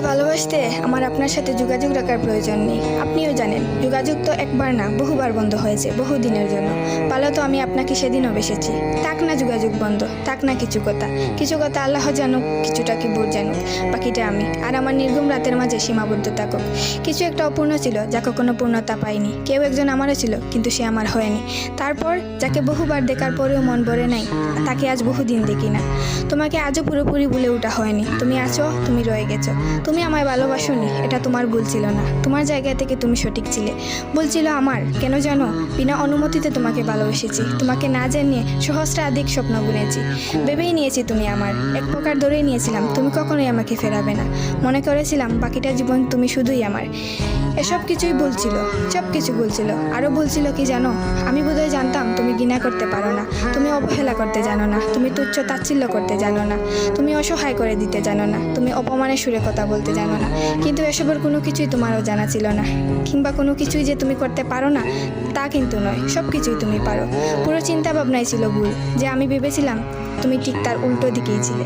ভালোবাসতে আমার আপনার সাথে যোগাযোগ রাখার প্রয়োজন নেই। আপনিও জানেন যোগাযোগ তো একবার না বহুবার বন্ধ হয়েছে, বহুদিনের জন্য। ভালো তো আমি আপনাকে সেদিনও বেসেছি। থাক না যোগাযোগ বন্ধ, থাক না কিছু কথা আল্লাহ জানুক, কিছুটা কি বোর জানুক, বাকিটা আমি আর আমার নির্গম রাতের মাঝে সীমাবদ্ধ থাকুক। কিছু একটা অপূর্ণ ছিল যা কখনো পূর্ণতা পায়নি। কেউ একজন আমারও ছিল কিন্তু সে আমার হয়নি। তারপর যাকে বহুবার দেখার পরেও মন ভরে নাই, তাকে আজ বহুদিন দেখি না। তোমাকে আজও পুরোপুরি ভুলে ওঠা হয়নি। তুমি আছো, তুমি রয়ে গেছো। তুমি আমায় ভালোবাসোনি, এটা তোমার ভুল ছিল না। তোমার জায়গা থেকে তুমি সঠিক ছিলে। ভুল ছিল আমার। কেন জানো? বিনা অনুমতিতে তোমাকে ভালোবেসেছি। তোমাকে না জানিয়ে সহস্রাধিক স্বপ্ন বুনেছি। ভেবেই নিয়েছি তুমি আমার। এক প্রকার ধরেই নিয়েছিলাম তুমি কখনোই আমাকে ফেরাবে না। মনে করেছিলাম বাকিটা জীবন তুমি শুধুই আমার। এসব কিছুই ভুল ছিল, সব কিছু ভুল ছিল। আরও ভুল ছিল কি জানো? আমি বোধহয় জানতাম তুমি ঘৃণা করতে পারো না, তুমি অবহেলা করতে জানো না, তুমি তুচ্ছ তাচ্ছিল্য করতে জানো না, তুমি অসহায় করে দিতে জানো না, তুমি অপমানের সুরে কথা বলতে জানো না। কিন্তু এসবের কোনো কিছুই তোমারও জানা ছিল না, কিংবা কোনো কিছুই যে তুমি করতে পারো না তা কিন্তু নয়। সব কিছুই তুমি পারো। পুরো চিন্তা ভাবনাই ছিল ভুল। যে আমি ভেবেছিলাম তুমি ঠিক তার উল্টো দিকেই ছিলে।